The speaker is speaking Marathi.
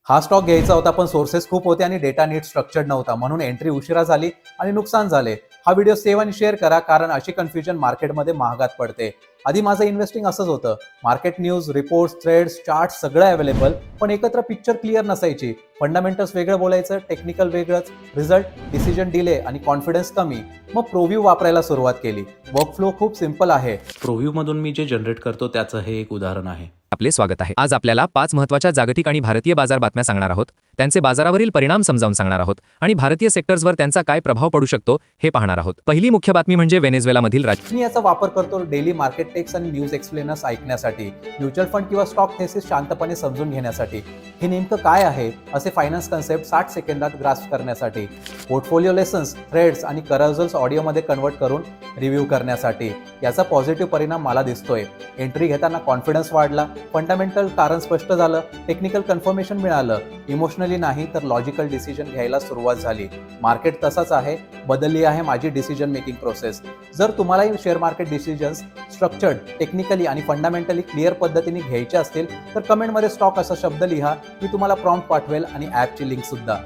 हा स्टॉक घ्यायचा होता पण सोर्सेस खूप होते आणि डेटा नीट स्ट्रक्चर्ड नव्हता, म्हणून एंट्री उशिरा झाली आणि नुकसान झाले. हा व्हिडिओ सेव्ह आणि शेअर करा, कारण अशी कन्फ्युजन मार्केटमध्ये महागात पडते. आधी माझं इन्व्हेस्टिंग असंच होतं. Market news, reports, threads, charts सगळं अवेलेबल, पण एकत्र पिक्चर क्लिअर नसायची. फंडामेंटल्स वेगळं बोलायचं, टेक्निकल वेगळंच, रिझल्ट, डिसिजन डिले आणि कॉन्फिडन्स कमी. मग प्रोव्ह्यू वापरायला सुरुवात केली. वर्कफ्लो खूप सिम्पल आहे. प्रोव्ह्यू मधून मी जे जनरेट करतो त्याचं हे एक उदाहरण आहे. आपले स्वागत आहे. आज आपल्याला 5 महत्त्वाच्या जागतिक आणि भारतीय बाजार बातम्या सांगणार आहोत, त्यांचे बाजारावरील परिणाम समजावून सांगणार आहोत आणि भारतीय सेक्टर्सवर त्यांचा काय प्रभाव पडू शकतो हे पाहणार आहोत. पहिली मुख्य बातमी म्हणजे व्हेनेझुएलामधील मी याचा वापर करतो डेली मार्केट टेक्स आणि न्यूज एक्सप्लेनर्स ऐकण्यासाठी, म्युच्युअल फंड किंवा स्टॉक थेसिस शांतपणे समजून घेण्यासाठी. हे नेमकं काय आहे असे फायनान्स कन्सेप्ट 60 सेकंदात ग्रास्प करण्यासाठी, पोर्टफोलिओ लेसन्स, थ्रेड्स आणि करजल्स ऑडिओमध्ये कन्वर्ट करून रिव्ह्यू करण्यासाठी. याचा पॉझिटिव्ह परिणाम मला दिसतोय. एंट्री घेताना कॉन्फिडन्स वाढला, फंडामेंटल कारण स्पष्ट झालं, टेक्निकल कन्फर्मेशन मिळालं, इमोशनली नाही तर लॉजिकल डिसिजन घ्यायला सुरुवात झाली. मार्केट तसाच आहे, बदलली आहे माझी डिसिजन मेकिंग प्रोसेस. जर तुम्हालाही share market decisions structured, technically आणि फंडामेंटली क्लिअर पद्धतीने घ्यायचे असतील तर कमेंटमध्ये स्टॉक असा शब्द लिहा. मी तुम्हाला प्रॉम्प्ट पाठवेल आणि ॲपची लिंक सुद्धा.